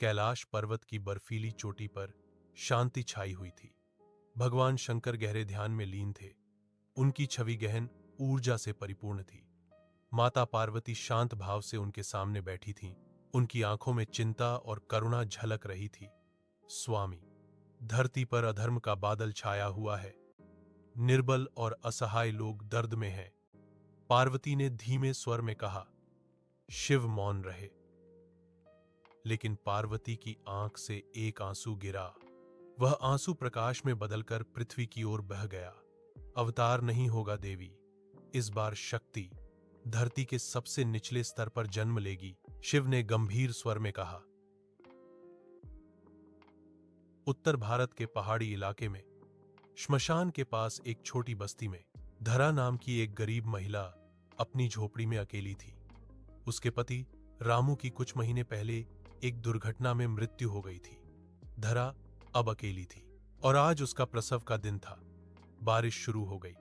कैलाश पर्वत की बर्फीली चोटी पर शांति छाई हुई थी। भगवान शंकर गहरे ध्यान में लीन थे। उनकी छवि गहन ऊर्जा से परिपूर्ण थी। माता पार्वती शांत भाव से उनके सामने बैठी थीं। उनकी आंखों में चिंता और करुणा झलक रही थी। स्वामी, धरती पर अधर्म का बादल छाया हुआ है। निर्बल और असहाय लोग दर्द में हैं। पार्वती ने धीमे स्वर में कहा। शिव मौन रहे, लेकिन पार्वती की आंख से एक आंसू गिरा। वह आंसू प्रकाश में बदलकर पृथ्वी की ओर बह गया। अवतार नहीं होगा देवी, इस बार शक्ति धरती के सबसे निचले स्तर पर जन्म लेगी, शिव ने गंभीर स्वर में कहा। उत्तर भारत के पहाड़ी इलाके में श्मशान के पास एक छोटी बस्ती में धरा नाम की एक गरीब महिला अपनी झोपड़ी में अकेली थी। उसके पति रामू की कुछ महीने पहले एक दुर्घटना में मृत्यु हो गई थी। धरा अब अकेली थी और आज उसका प्रसव का दिन था। बारिश शुरू हो गई।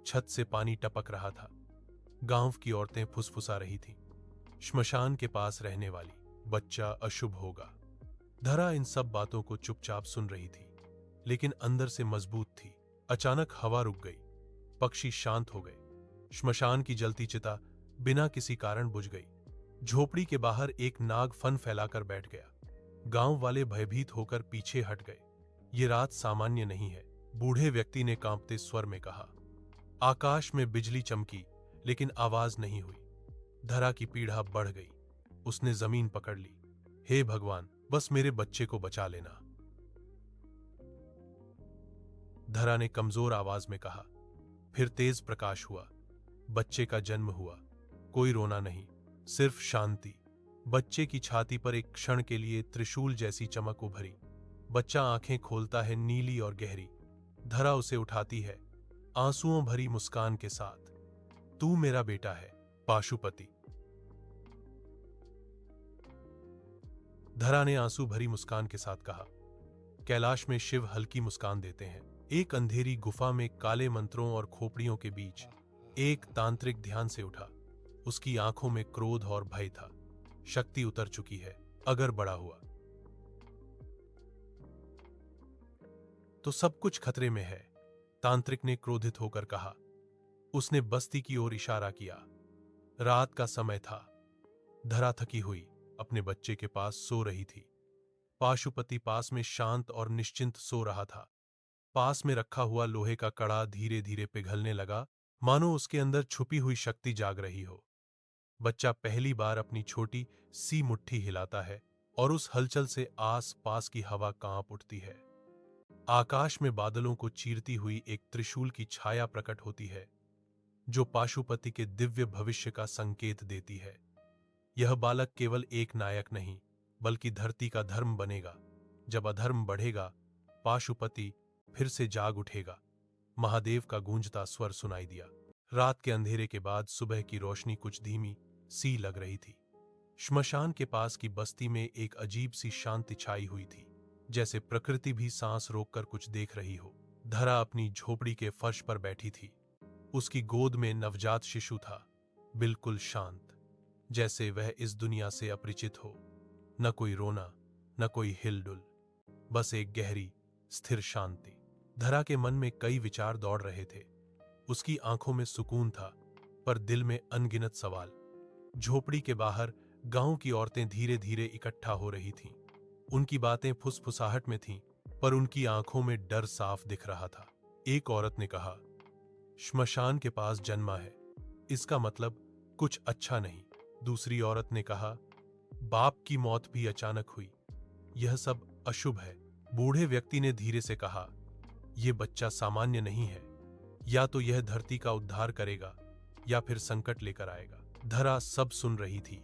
छत से पानी टपक रहा था। गांव की औरतें फुसफुसा रही थीं। श्मशान के पास रहने वाली, बच्चा अशुभ होगा। धरा इन सब बातों को चुपचाप सुन रही थी, लेकिन अंदर से मजबूत थी। अचानक हवा रुक गई। पक्षी शांत हो गए। श्मशान की जलती चिता बिना किसी कारण बुझ गई। झोपड़ी के बाहर एक नाग फन फैलाकर बैठ गया। गांव वाले भयभीत होकर पीछे हट गए। ये रात सामान्य नहीं है, बूढ़े व्यक्ति ने कांपते स्वर में कहा। आकाश में बिजली चमकी, लेकिन आवाज नहीं हुई। धरा की पीड़ा बढ़ गई। उसने जमीन पकड़ ली। हे भगवान, बस मेरे बच्चे को बचा लेना, धरा ने कमजोर आवाज में कहा। फिर तेज प्रकाश हुआ। बच्चे का जन्म हुआ। कोई रोना नहीं, सिर्फ शांति। बच्चे की छाती पर एक क्षण के लिए त्रिशूल जैसी चमक उभरी। बच्चा आंखें खोलता है, नीली और गहरी। धरा उसे उठाती है, आंसुओं भरी मुस्कान के साथ। तू मेरा बेटा है, पाशुपति। धरा ने आंसू भरी मुस्कान के साथ कहा। कैलाश में शिव हल्की मुस्कान देते हैं। एक अंधेरी गुफा में काले मंत्रों और खोपड़ियों के बीच एक तांत्रिक ध्यान से उठा। उसकी आंखों में क्रोध और भय था। शक्ति उतर चुकी है। अगर बड़ा हुआ तो सब कुछ खतरे में है, तांत्रिक ने क्रोधित होकर कहा। उसने बस्ती की ओर इशारा किया। रात का समय था। धरा थकी हुई अपने बच्चे के पास सो रही थी। पाशुपति पास में शांत और निश्चिंत सो रहा था। पास में रखा हुआ लोहे का कड़ा धीरे धीरे पिघलने लगा, मानो उसके अंदर छुपी हुई शक्ति जाग रही हो। बच्चा पहली बार अपनी छोटी सी मुट्ठी हिलाता है और उस हलचल से आस पास की हवा कांप उठती है। आकाश में बादलों को चीरती हुई एक त्रिशूल की छाया प्रकट होती है, जो पाशुपति के दिव्य भविष्य का संकेत देती है। यह बालक केवल एक नायक नहीं, बल्कि धरती का धर्म बनेगा। जब अधर्म बढ़ेगा, पाशुपति फिर से जाग उठेगा। महादेव का गूंजता स्वर सुनाई दिया। रात के अंधेरे के बाद सुबह की रोशनी कुछ धीमी सी लग रही थी। श्मशान के पास की बस्ती में एक अजीब सी शांति छाई हुई थी, जैसे प्रकृति भी सांस रोककर कुछ देख रही हो। धरा अपनी झोपड़ी के फर्श पर बैठी थी। उसकी गोद में नवजात शिशु था, बिल्कुल शांत, जैसे वह इस दुनिया से अपरिचित हो। न कोई रोना, न कोई हिलडुल, बस एक गहरी स्थिर शांति। धरा के मन में कई विचार दौड़ रहे थे। उसकी आंखों में सुकून था, पर दिल में अनगिनत सवाल। झोपड़ी के बाहर गांव की औरतें धीरे धीरे इकट्ठा हो रही थीं। उनकी बातें फुसफुसाहट में थीं, पर उनकी आंखों में डर साफ दिख रहा था। एक औरत ने कहा, श्मशान के पास जन्मा है, इसका मतलब कुछ अच्छा नहीं। दूसरी औरत ने कहा, बाप की मौत भी अचानक हुई, यह सब अशुभ है। बूढ़े व्यक्ति ने धीरे से कहा, यह बच्चा सामान्य नहीं है, या तो यह धरती का उद्धार करेगा या फिर संकट लेकर आएगा। धरा सब सुन रही थी,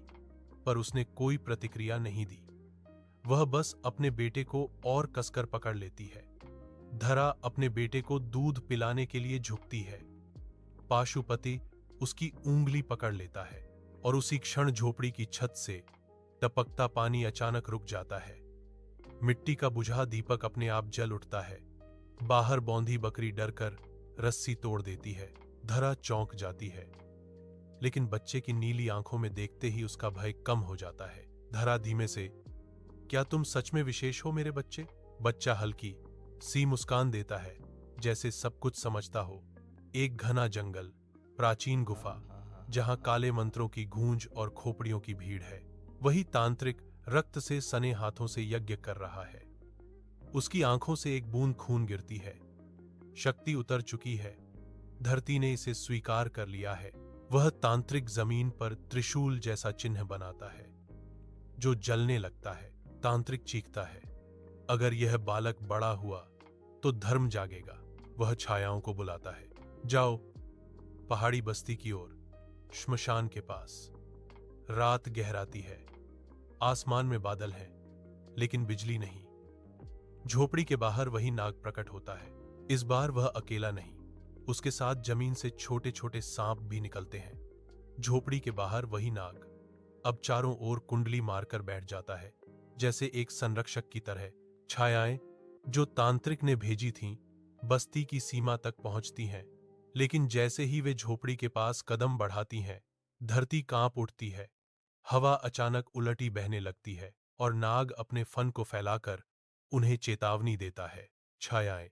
पर उसने कोई प्रतिक्रिया नहीं दी। वह बस अपने बेटे को और कसकर पकड़ लेती है। धरा अपने बेटे को दूध पिलाने के लिए झुकती है। पाशुपति उसकी उंगली पकड़ लेता है और उसी क्षण झोपड़ी की छत से टपकता पानी अचानक रुक जाता है। मिट्टी का बुझा दीपक अपने आप जल उठता है। बाहर बौंधी बकरी डरकर रस्सी तोड़ देती है। धरा चौंक जाती है, लेकिन बच्चे की नीली आंखों में देखते ही उसका भय कम हो जाता है। धरा धीमे से क्या तुम सच में विशेष हो मेरे बच्चे? बच्चा हल्की सी मुस्कान देता है, जैसे सब कुछ समझता हो। एक घना जंगल, प्राचीन गुफा, जहां काले मंत्रों की गूंज और खोपड़ियों की भीड़ है। वही तांत्रिक रक्त से सने हाथों से यज्ञ कर रहा है। उसकी आंखों से एक बूंद खून गिरती है। शक्ति उतर चुकी है, धरती ने इसे स्वीकार कर लिया है। वह तांत्रिक जमीन पर त्रिशूल जैसा चिन्ह बनाता है, जो जलने लगता है। तांत्रिक चीखता है, अगर यह बालक बड़ा हुआ तो धर्म जागेगा। वह छायाओं को बुलाता है, जाओ पहाड़ी बस्ती की ओर, श्मशान के पास। रात गहराती है, आसमान में बादल हैं, लेकिन बिजली नहीं। झोपड़ी के बाहर वही नाग प्रकट होता है। इस बार वह अकेला नहीं, उसके साथ जमीन से छोटे छोटे सांप भी निकलते हैं। झोपड़ी के बाहर वही नाग अब चारों ओर कुंडली मारकर बैठ जाता है, जैसे एक संरक्षक की तरह। छायाएं जो तांत्रिक ने भेजी थीं, बस्ती की सीमा तक पहुंचती हैं, लेकिन जैसे ही वे झोपड़ी के पास कदम बढ़ाती हैं, धरती कांप उठती है। हवा अचानक उलटी बहने लगती है और नाग अपने फन को फैलाकर उन्हें चेतावनी देता है। छायाएं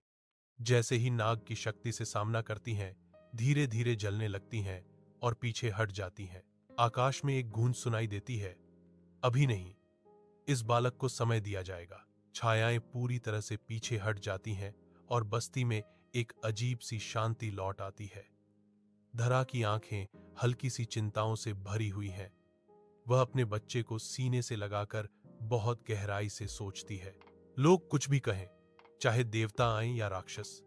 जैसे ही नाग की शक्ति से सामना करती हैं, धीरे धीरे जलने लगती हैं और पीछे हट जाती हैं। आकाश में एक गूंज सुनाई देती है, अभी नहीं, इस बालक को समय दिया जाएगा। छायाएं पूरी तरह से पीछे हट जाती हैं और बस्ती में एक अजीब सी शांति लौट आती है। धरा की आंखें हल्की सी चिंताओं से भरी हुई हैं। वह अपने बच्चे को सीने से लगाकर बहुत गहराई से सोचती है। लोग कुछ भी कहें, चाहे देवता आएं या राक्षस,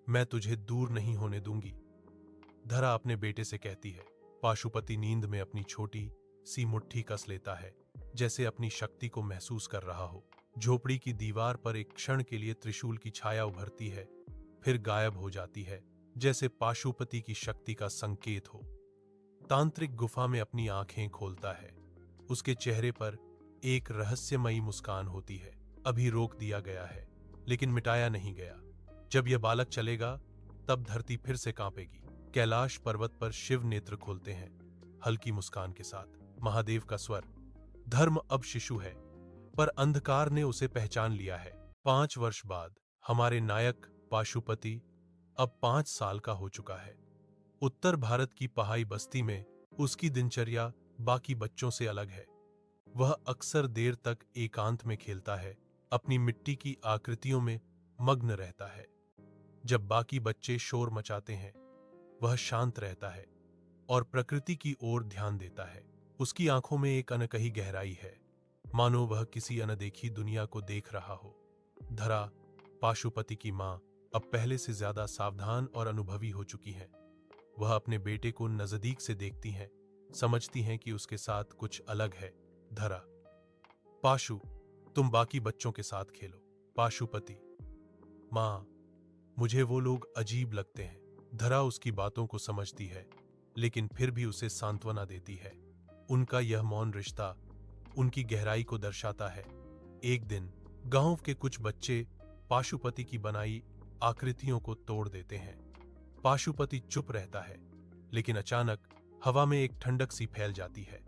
मैं तुझे दूर नहीं होने दूंगी, धरा अपने बेटे से कहती है। पाशुपति नींद में अपनी छोटी सी मुट्ठी कस लेता है, जैसे अपनी शक्ति को महसूस कर रहा हो। झोपड़ी की दीवार पर एक क्षण के लिए त्रिशूल की छाया उभरती है, फिर गायब हो जाती है, जैसे पाशुपति की शक्ति का संकेत हो। तांत्रिक गुफा में अपनी आंखें खोलता है। उसके चेहरे पर एक रहस्यमयी मुस्कान होती है। अभी रोक दिया गया है, लेकिन मिटाया नहीं गया। जब यह बालक चलेगा, तब धरती फिर से कांपेगी। कैलाश पर्वत पर शिव नेत्र खोलते हैं, हल्की मुस्कान के साथ। महादेव का स्वर, धर्म अब शिशु है, पर अंधकार ने उसे पहचान लिया है। 5 वर्ष बाद हमारे नायक पाशुपति अब 5 साल का हो चुका है। उत्तर भारत की पहाड़ी बस्ती में उसकी दिनचर्या बाकी बच्चों से अलग है। वह अक्सर देर तक एकांत में खेलता है, अपनी मिट्टी की आकृतियों में मग्न रहता है। जब बाकी बच्चे शोर मचाते हैं, वह शांत रहता है और प्रकृति की ओर ध्यान देता है। उसकी आंखों में एक अनकही गहराई है, मानो वह किसी अनदेखी दुनिया को देख रहा हो। धरा, पाशुपति की मां, अब पहले से ज्यादा सावधान और अनुभवी हो चुकी हैं। वह अपने बेटे को नजदीक से देखती हैं, समझती हैं कि उसके साथ कुछ अलग है। धरा, पाशु, तुम बाकी बच्चों के साथ खेलो। पाशुपति, मां, मुझे वो लोग अजीब लगते हैं। धरा उसकी बातों को समझती है, लेकिन फिर भी उसे सांत्वना देती है। उनका यह मौन रिश्ता उनकी गहराई को दर्शाता है। एक दिन गांव के कुछ बच्चे पाशुपति की बनाई आकृतियों को तोड़ देते हैं। पाशुपति चुप रहता है, लेकिन अचानक हवा में एक ठंडक सी फैल जाती है।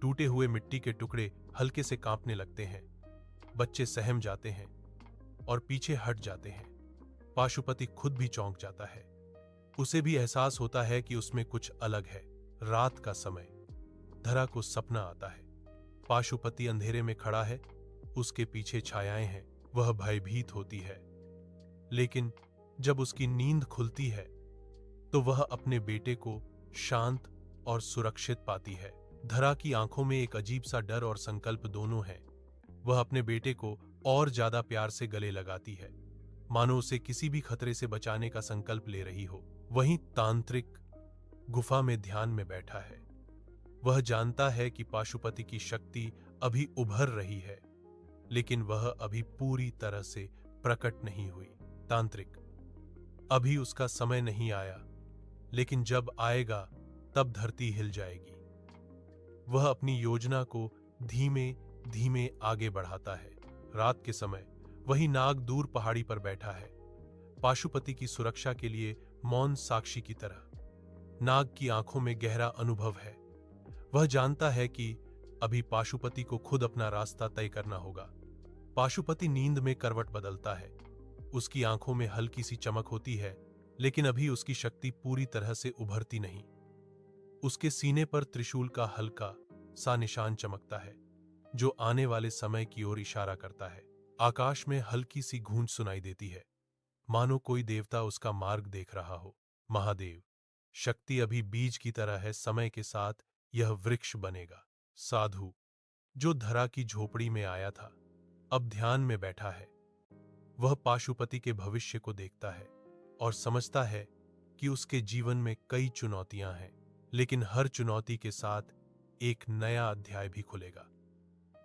टूटे हुए मिट्टी के टुकड़े हल्के से कांपने लगते हैं। बच्चे सहम जाते हैं और पीछे हट जाते हैं। पाशुपति खुद भी चौंक जाता है। उसे भी एहसास होता है कि उसमें कुछ अलग है। रात का समय, धरा को सपना आता है। पाशुपति अंधेरे में खड़ा है, उसके पीछे छायाएं हैं। वह भयभीत होती है, लेकिन जब उसकी नींद खुलती है तो वह अपने बेटे को शांत और सुरक्षित पाती है। धरा की आंखों में एक अजीब सा डर और संकल्प दोनों है। वह अपने बेटे को और ज्यादा प्यार से गले लगाती है, मानो उसे किसी भी खतरे से बचाने का संकल्प ले रही हो। वहीं तांत्रिक गुफा में ध्यान में बैठा है। वह जानता है कि पाशुपति की शक्ति अभी उभर रही है, लेकिन वह अभी पूरी तरह से प्रकट नहीं हुई। तांत्रिक, अभी उसका समय नहीं आया, लेकिन जब आएगा तब धरती हिल जाएगी। वह अपनी योजना को धीमे धीमे आगे बढ़ाता है। रात के समय वही नाग दूर पहाड़ी पर बैठा है, पाशुपति की सुरक्षा के लिए मौन साक्षी की तरह। नाग की आंखों में गहरा अनुभव है। वह जानता है कि अभी पाशुपति को खुद अपना रास्ता तय करना होगा। पाशुपति नींद में करवट बदलता है। उसकी आंखों में हल्की सी चमक होती है, लेकिन अभी उसकी शक्ति पूरी तरह से उभरती नहीं। उसके सीने पर त्रिशूल का हल्का सा निशान चमकता है, जो आने वाले समय की ओर इशारा करता है। आकाश में हल्की सी गूंज सुनाई देती है, मानो कोई देवता उसका मार्ग देख रहा हो। महादेव, शक्ति अभी बीज की तरह है, समय के साथ यह वृक्ष बनेगा। साधु, जो धरा की झोपड़ी में आया था, अब ध्यान में बैठा है। वह पाशुपति के भविष्य को देखता है और समझता है कि उसके जीवन में कई चुनौतियां हैं, लेकिन हर चुनौती के साथ एक नया अध्याय भी खुलेगा।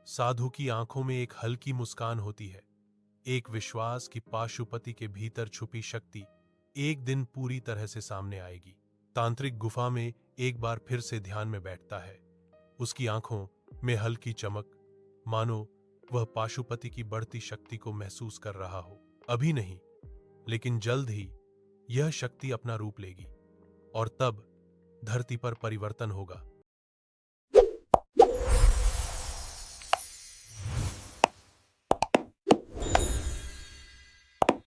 साधु की आंखों में एक हल्की मुस्कान होती है, एक विश्वास कि पाशुपति के भीतर छुपी शक्ति एक दिन पूरी तरह से सामने आएगी। तांत्रिक गुफा में एक बार फिर से ध्यान में बैठता है। उसकी आंखों में हल्की चमक, मानो वह पाशुपति की बढ़ती शक्ति को महसूस कर रहा हो। अभी नहीं, लेकिन जल्द ही यह शक्ति अपना रूप लेगी और तब धरती पर परिवर्तन होगा।